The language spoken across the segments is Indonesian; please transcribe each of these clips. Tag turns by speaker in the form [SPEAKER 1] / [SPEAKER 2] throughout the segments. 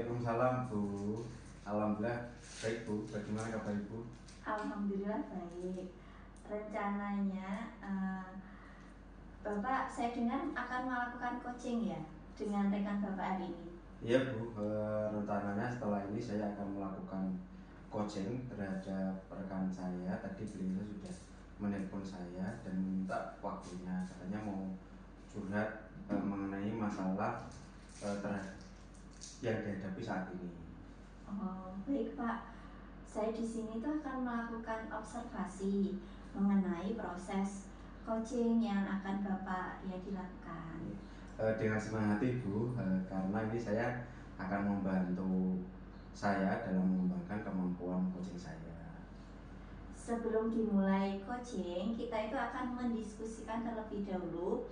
[SPEAKER 1] Waalaikumsalam Bu. Alhamdulillah baik Bu. Bagaimana kabar Ibu?
[SPEAKER 2] Alhamdulillah baik. Rencananya Bapak saya dengar akan melakukan coaching ya dengan rekan Bapak hari ini.
[SPEAKER 1] Iya Bu, rencananya setelah ini saya akan melakukan coaching terhadap rekan saya. Tadi beliau sudah menelpon saya dan minta waktunya, katanya mau curhat mengenai masalah yang dihadapi saat ini.
[SPEAKER 2] Oh, baik Pak. Saya di sini tuh akan melakukan observasi mengenai proses coaching yang akan Bapak ya dilakukan.
[SPEAKER 1] Dengan senang hati Bu, karena ini saya akan membantu saya dalam mengembangkan kemampuan coaching saya.
[SPEAKER 2] Sebelum dimulai coaching, kita itu akan mendiskusikan terlebih dahulu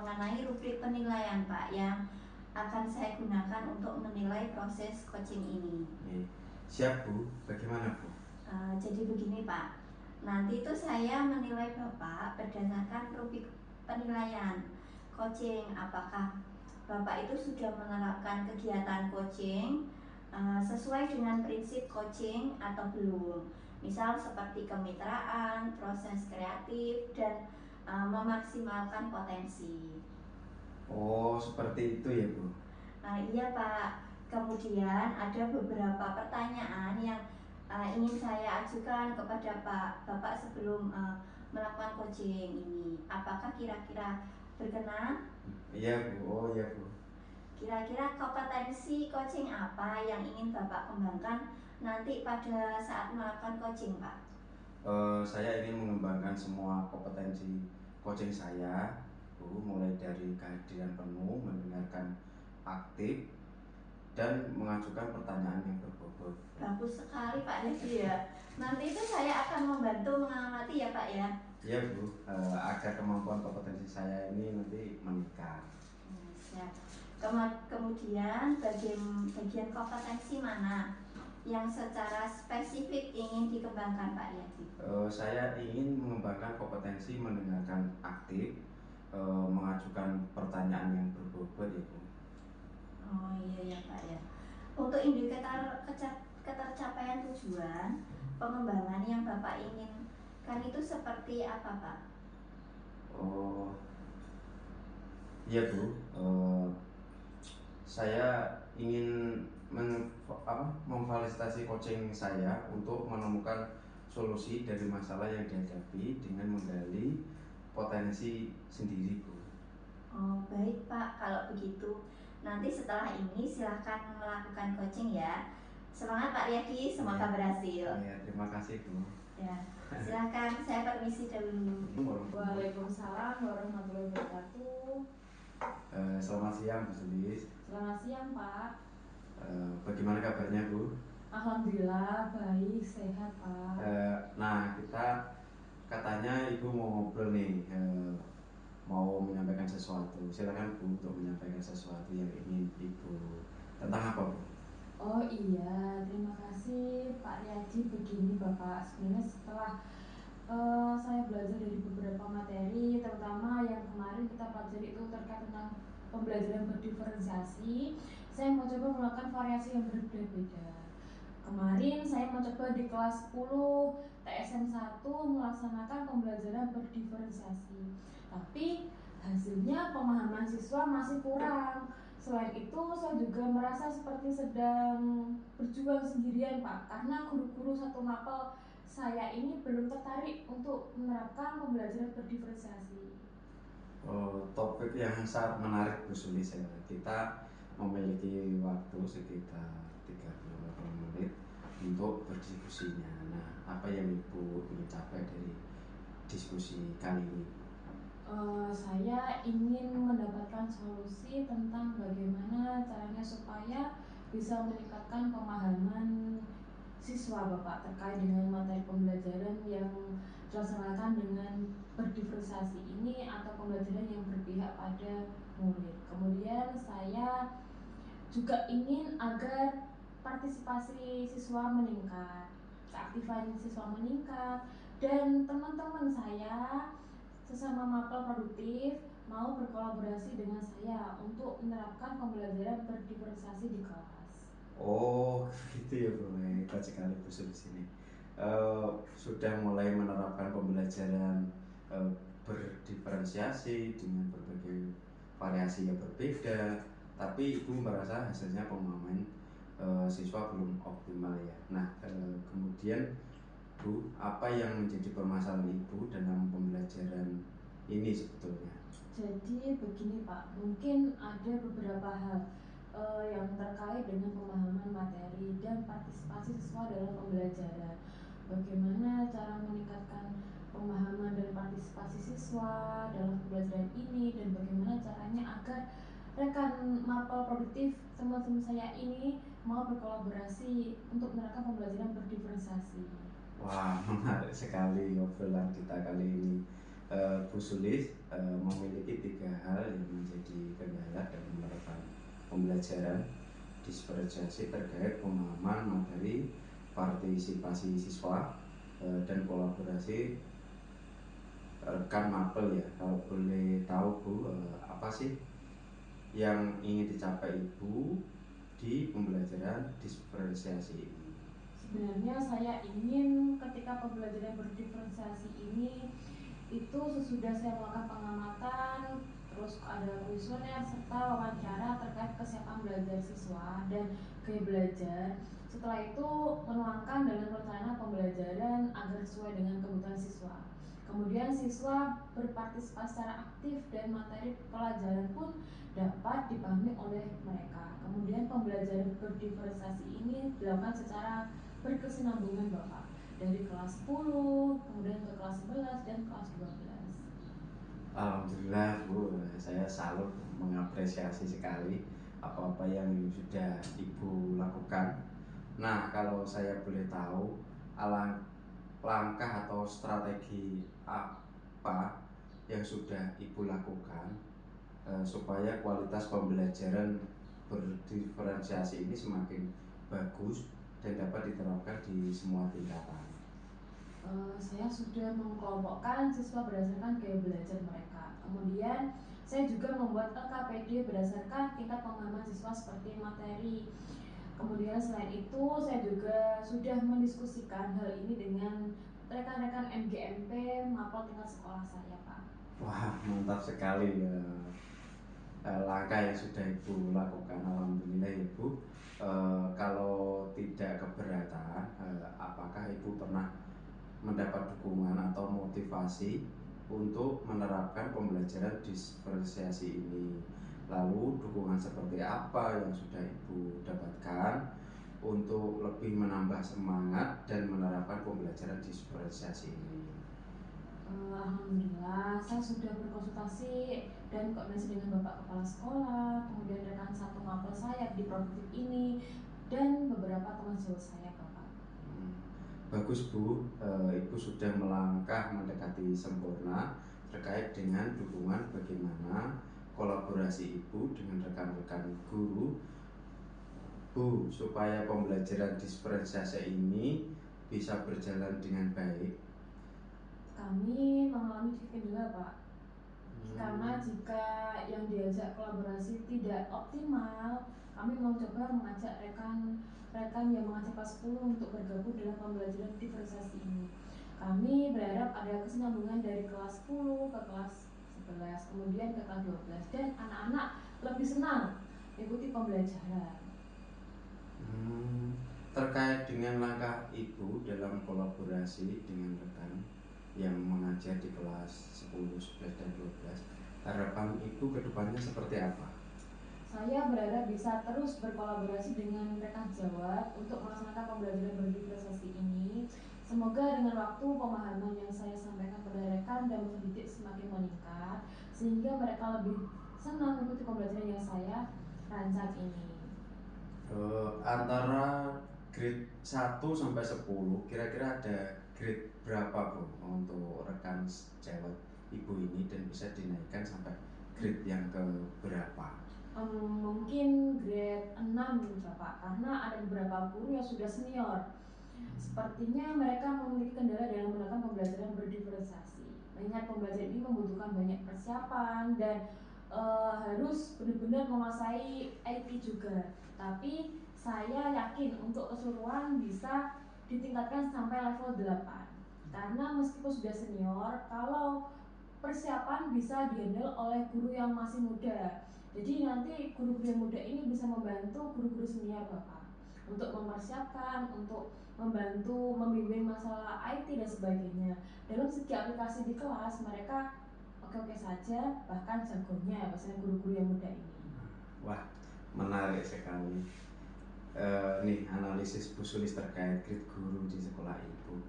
[SPEAKER 2] mengenai rubrik penilaian Pak yang akan saya gunakan untuk menilai proses coaching ini.
[SPEAKER 1] Siap Bu, bagaimana Bu?
[SPEAKER 2] Jadi begini Pak, nanti itu saya menilai Bapak berdasarkan rubrik penilaian coaching. Apakah Bapak itu sudah menerapkan kegiatan coaching sesuai dengan prinsip coaching atau belum? Misal seperti kemitraan, proses kreatif, dan memaksimalkan potensi.
[SPEAKER 1] Oh, seperti itu ya Bu?
[SPEAKER 2] Iya Pak, kemudian ada beberapa pertanyaan yang ingin saya ajukan kepada Bapak sebelum melakukan coaching ini. Apakah kira-kira berkenan?
[SPEAKER 1] Iya Bu, oh iya Bu.
[SPEAKER 2] Kira-kira kompetensi coaching apa yang ingin Bapak kembangkan nanti pada saat melakukan coaching Pak?
[SPEAKER 1] Saya ingin mengembangkan semua kompetensi coaching saya Bu, mulai dari kehadiran penuh, mendengarkan aktif, dan mengajukan pertanyaan yang berbobot.
[SPEAKER 2] Bagus sekali Pak Hedi ya. Nanti itu saya akan membantu mengamati ya Pak ya.
[SPEAKER 1] Iya Bu, agar kemampuan kompetensi saya ini nanti meningkat.
[SPEAKER 2] Siap. Kemudian bagian kompetensi mana yang secara spesifik ingin dikembangkan Pak Yadi?
[SPEAKER 1] Saya ingin mengembangkan kompetensi mendengarkan aktif, mengajukan pertanyaan yang berbobot ya Bu.
[SPEAKER 2] Oh iya ya Pak ya. Untuk indikator ketercapaian tujuan pengembangan yang Bapak inginkan itu seperti apa Pak?
[SPEAKER 1] Oh iya Bu, saya ingin memfasilitasi coaching saya untuk menemukan solusi dari masalah yang dihadapi dengan menggali potensi sendiri Bu.
[SPEAKER 2] Oh baik Pak, kalau begitu nanti setelah ini silahkan melakukan coaching ya. Semangat Pak Yadi, semoga berhasil.
[SPEAKER 1] Ya, terima kasih Bu.
[SPEAKER 2] Ya, silahkan saya permisi dulu.
[SPEAKER 3] Waalaikumsalam warahmatullahi wabarakatuh.
[SPEAKER 1] Selamat siang Bu Sulis.
[SPEAKER 3] Selamat siang Pak.
[SPEAKER 1] Bagaimana kabarnya Bu?
[SPEAKER 3] Alhamdulillah baik, sehat Pak.
[SPEAKER 1] Nah, kita katanya Ibu mau ngobrol nih, mau menyampaikan sesuatu. Silakan Bu untuk menyampaikan sesuatu yang ingin Ibu. Tentang apa Bu?
[SPEAKER 3] Oh iya, terima kasih Pak Yaji. Begini Bapak, sebenarnya setelah saya belajar dari beberapa materi, terutama yang kemarin kita pelajari itu terkait tentang pembelajaran berdiferensiasi, saya mau coba melakukan variasi yang berbeda-beda. Kemarin saya mencoba di kelas 10 TSM 1 melaksanakan pembelajaran berdiferensiasi. Tapi hasilnya pemahaman siswa masih kurang. Selain itu saya juga merasa seperti sedang berjuang sendirian Pak, karena guru-guru satu mapel saya ini belum tertarik untuk menerapkan pembelajaran berdiferensiasi.
[SPEAKER 1] Topik yang sangat menarik Bu Sulis. Kita memiliki waktu sekitar 30 menit untuk berdiskusinya. Nah, apa yang Ibu ingin capai dari diskusi kali ini?
[SPEAKER 3] Saya ingin mendapatkan solusi tentang bagaimana caranya supaya bisa meningkatkan pemahaman siswa Bapak terkait dengan materi pembelajaran yang dilaksanakan dengan berdiferensiasi ini atau pembelajaran yang berpihak pada murid. Kemudian saya juga ingin agar partisipasi siswa meningkat, keaktifan siswa meningkat, dan teman-teman saya sesama mapel produktif mau berkolaborasi dengan saya untuk menerapkan pembelajaran berdiferensiasi di kelas.
[SPEAKER 1] Oh, gitu ya bro, hebat sekali Bu Sul di sini. Sudah mulai menerapkan pembelajaran eh, berdiferensiasi dengan berbagai variasi yang berbeda, tapi ibu merasa hasilnya pemahaman siswa belum optimal ya. Nah, kemudian Bu, apa yang menjadi permasalahan ibu dalam pembelajaran ini sebetulnya?
[SPEAKER 3] Jadi begini Pak, mungkin ada beberapa hal yang terkait dengan pemahaman materi dan partisipasi siswa dalam pembelajaran. Bagaimana cara meningkatkan pemahaman dan partisipasi siswa dalam pembelajaran ini, dan bagaimana caranya agar rekan mapel produktif teman-teman saya ini mau berkolaborasi untuk menerapkan pembelajaran berdiferensiasi.
[SPEAKER 1] Wah, menarik sekali obrolan kita kali ini. Bu Sulis memiliki 3 hal yang menjadi kendala dalam menerapkan pembelajaran diferensiasi terkait pemahaman materi, partisipasi siswa, dan kolaborasi rekan mapel ya. Kalau boleh tahu Bu, apa sih yang ingin dicapai Ibu di pembelajaran diferensiasi ini?
[SPEAKER 3] Sebenarnya saya ingin ketika pembelajaran berdiferensiasi ini itu sesudah saya melakukan pengamatan, terus ada kuesioner serta wawancara terkait kesiapan belajar siswa dan gaya belajar. Setelah itu menuangkan dalam rencana pembelajaran agar sesuai dengan kebutuhan siswa. Kemudian siswa berpartisipasi secara aktif dan materi pelajaran pun dapat dipahami oleh mereka. Kemudian pembelajaran berdiferensiasi ini dilakukan secara berkesinambungan Bapak, dari kelas 10 kemudian ke kelas 11 dan kelas 12.
[SPEAKER 1] Alhamdulillah Bu, saya salut mengapresiasi sekali apa-apa yang sudah Ibu lakukan. Nah, kalau saya boleh tahu, langkah atau strategi apa yang sudah Ibu lakukan supaya kualitas pembelajaran berdiferensiasi ini semakin bagus dan dapat diterapkan di semua tingkatan?
[SPEAKER 3] Saya sudah mengkelompokkan siswa berdasarkan gaya belajar mereka. Kemudian saya juga membuat LKPD berdasarkan tingkat pemahaman siswa seperti materi. Kemudian selain itu saya juga sudah mendiskusikan hal ini dengan rekan-rekan MGMP mapel tingkat sekolah saya Pak.
[SPEAKER 1] Wah, mantap sekali ya. Langkah yang sudah Ibu lakukan, alhamdulillah Ibu. Kalau tidak keberatan, apakah Ibu pernah mendapat dukungan atau motivasi untuk menerapkan pembelajaran diferensiasi ini? Lalu dukungan seperti apa yang sudah Ibu dapatkan untuk lebih menambah semangat dan menerapkan pembelajaran diferensiasi ini?
[SPEAKER 3] Alhamdulillah saya sudah berkonsultasi dan koordinasi dengan Bapak Kepala Sekolah, kemudian rekan satu mapel saya di produktif ini, dan beberapa teman sejauh saya Bapak.
[SPEAKER 1] Bagus Bu, Ibu sudah melangkah mendekati sempurna terkait dengan dukungan bagaimana kolaborasi Ibu dengan rekan-rekan guru Bu, supaya pembelajaran diferensiasi ini bisa berjalan dengan baik.
[SPEAKER 3] Kami mengalami kendala Pak, karena jika yang diajak kolaborasi tidak optimal, kami mencoba mengajak rekan-rekan yang mengajak kelas 10 untuk bergabung dalam pembelajaran diferensiasi ini. Kami berharap ada kesinambungan dari kelas 10 ke kelas 11, kemudian ke kelas 12, dan anak-anak lebih senang mengikuti pembelajaran.
[SPEAKER 1] Terkait dengan langkah Ibu dalam kolaborasi dengan rekan yang mengajar di kelas 10, 11, dan 12, harapan Ibu ke depannya seperti apa?
[SPEAKER 3] Saya berharap bisa terus berkolaborasi dengan rekan sejawat untuk melaksanakan pembelajaran berdiferensiasi ini. Semoga dengan waktu pemahaman yang saya sampaikan pada rekan dan pendidik semakin meningkat, sehingga mereka lebih senang mengikuti pembelajaran yang saya rancang ini.
[SPEAKER 1] Antara grade 1 sampai 10, kira-kira ada grade berapa Bu untuk rekan sejawat Ibu ini dan bisa dinaikkan sampai grade yang ke berapa?
[SPEAKER 3] Mungkin grade 6 Bapak, karena ada beberapa guru yang sudah senior. Sepertinya mereka memiliki kendala dalam melakukan pembelajaran berdiferensiasi. Mengingat pembelajaran ini membutuhkan banyak persiapan dan harus benar-benar menguasai IT juga. Tapi saya yakin untuk keseluruhan bisa ditingkatkan sampai level 8. Karena meskipun sudah senior, kalau persiapan bisa dihandle oleh guru yang masih muda. Jadi nanti guru-guru yang muda ini bisa membantu guru-guru senior Bapak untuk mempersiapkan, untuk membantu membimbing masalah IT dan sebagainya. Dalam segi aplikasi di kelas mereka oke-oke saja, bahkan jagonya biasanya guru-guru yang muda ini.
[SPEAKER 1] Wah, menarik sekali. Nih analisis Bu Sulis terkait grid guru di sekolah Ibu.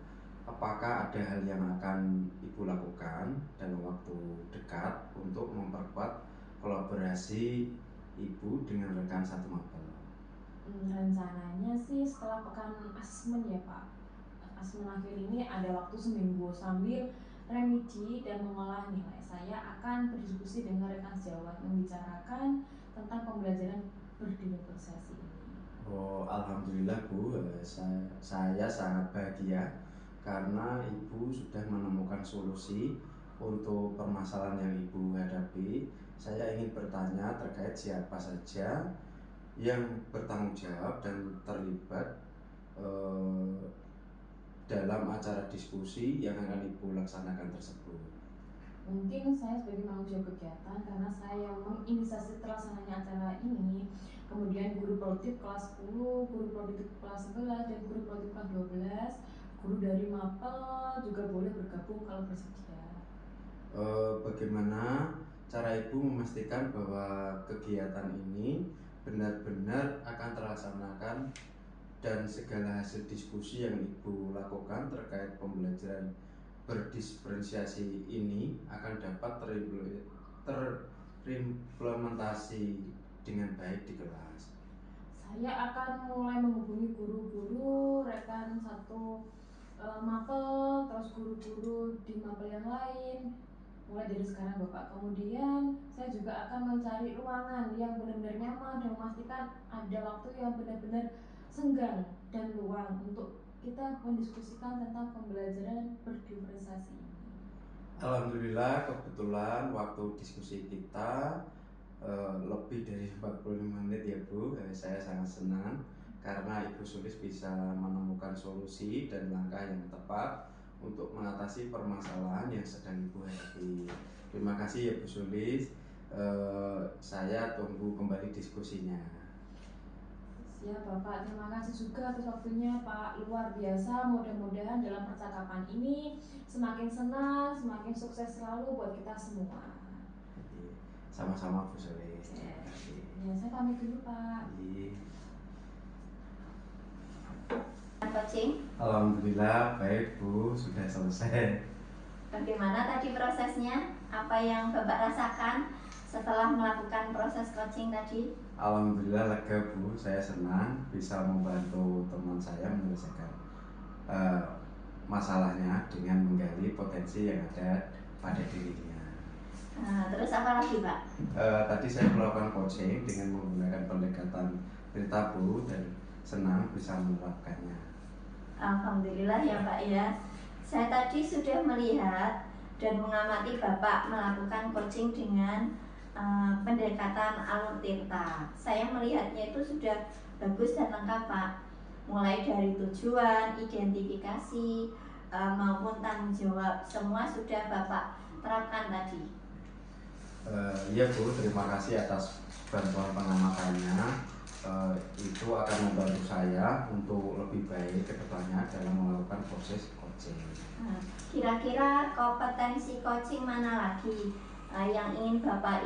[SPEAKER 1] Apakah ada hal yang akan Ibu lakukan dalam waktu dekat untuk memperkuat kolaborasi Ibu dengan rekan satu mapel?
[SPEAKER 3] Rencananya sih setelah pekan asesmen ya Pak, asesmen akhir ini ada waktu seminggu sambil remedi dan mengolah nilai. Saya akan berdiskusi dengan rekan sejawat membicarakan tentang pembelajaran berdifferensiasi ini.
[SPEAKER 1] Oh, alhamdulillah Bu, saya sangat bahagia karena Ibu sudah menemukan solusi untuk permasalahan yang Ibu hadapi. Saya ingin bertanya terkait siapa saja yang bertanggung jawab dan terlibat dalam acara diskusi yang akan Ibu laksanakan tersebut.
[SPEAKER 3] Mungkin saya sebagai penanggung jawab kegiatan karena saya menginisiasi terlaksananya acara ini. Kemudian guru produktif kelas 10, guru produktif kelas 11, dan guru produktif kelas 12, guru dari mapel juga boleh bergabung kalau bersedia.
[SPEAKER 1] Bagaimana cara Ibu memastikan bahwa kegiatan ini benar-benar akan terlaksanakan dan segala hasil diskusi yang Ibu lakukan terkait pembelajaran berdifferensiasi ini akan dapat terimplementasi dengan baik di kelas?
[SPEAKER 3] Saya akan mulai menghubungi guru-guru rekan satu mapel, terus guru-guru di mapel yang lain mulai dari sekarang Bapak. Kemudian saya juga akan mencari ruangan yang benar-benar nyaman dan memastikan ada waktu yang benar-benar senggang dan luang untuk kita mendiskusikan tentang pembelajaran berdifferensiasi ini.
[SPEAKER 1] Alhamdulillah, kebetulan waktu diskusi kita lebih dari 45 menit ya Bu. Saya sangat senang karena Ibu Sulis bisa menemukan solusi dan langkah yang tepat untuk mengatasi permasalahan yang sedang Ibu hadapi. Terima kasih ya Bu Sulis. Saya tunggu kembali diskusinya.
[SPEAKER 3] Siap Bapak, terima kasih juga atas waktunya Pak, luar biasa. Mudah-mudahan dalam percakapan ini semakin senang, semakin sukses selalu buat kita semua.
[SPEAKER 1] Sama-sama Bu Sulis. Terima kasih.
[SPEAKER 3] Ya, saya pamit dulu Pak.
[SPEAKER 2] Coaching.
[SPEAKER 1] Alhamdulillah baik Bu, sudah selesai.
[SPEAKER 2] Bagaimana tadi prosesnya? Apa yang Bapak rasakan setelah melakukan proses coaching tadi?
[SPEAKER 1] Alhamdulillah lega Bu, saya senang bisa membantu teman saya menyelesaikan masalahnya dengan menggali potensi yang ada pada dirinya.
[SPEAKER 2] Terus apa lagi Pak?
[SPEAKER 1] Tadi saya melakukan coaching dengan menggunakan pendekatan cerita Bu dan senang bisa menerapkannya.
[SPEAKER 2] Alhamdulillah ya Pak ya. Saya tadi sudah melihat dan mengamati Bapak melakukan coaching dengan pendekatan alur tirta. Saya melihatnya itu sudah bagus dan lengkap Pak. Mulai dari tujuan, identifikasi, maupun tanggung jawab, semua sudah Bapak terapkan tadi.
[SPEAKER 1] Iya Bu, terima kasih atas bantuan pengamatannya. Itu akan membantu saya untuk lebih baik ke depannya dalam melakukan proses coaching.
[SPEAKER 2] Kira-kira kompetensi coaching mana lagi yang ingin Bapak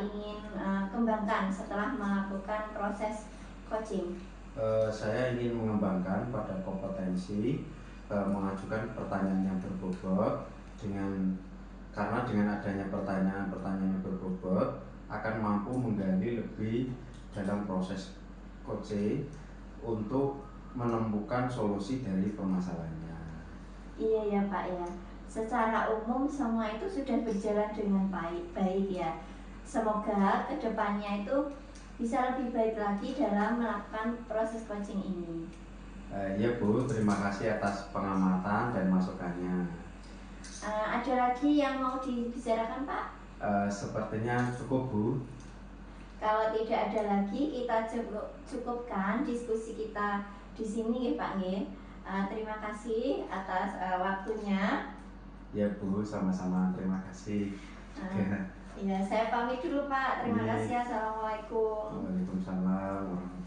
[SPEAKER 2] kembangkan setelah melakukan proses coaching?
[SPEAKER 1] Saya ingin mengembangkan pada kompetensi mengajukan pertanyaan yang berbobot karena dengan adanya pertanyaan-pertanyaan yang berbobot akan mampu menggali lebih dalam proses coaching untuk menemukan solusi dari permasalahannya.
[SPEAKER 2] Iya ya Pak ya. Secara umum semua itu sudah berjalan dengan baik ya. Semoga kedepannya itu bisa lebih baik lagi dalam melakukan proses coaching ini.
[SPEAKER 1] Iya Bu, terima kasih atas pengamatan dan masukannya.
[SPEAKER 2] Ada lagi yang mau dibicarakan Pak?
[SPEAKER 1] Sepertinya cukup Bu.
[SPEAKER 2] Kalau tidak ada lagi, kita cukupkan diskusi kita di sini, Pak nggih. Terima kasih atas waktunya.
[SPEAKER 1] Ya Bu, sama-sama terima kasih.
[SPEAKER 2] Ya, saya pamit dulu Pak. Terima
[SPEAKER 1] Iya.
[SPEAKER 2] kasih. Assalamualaikum.
[SPEAKER 1] Waalaikumsalam warahmatullahi wabarakatuh.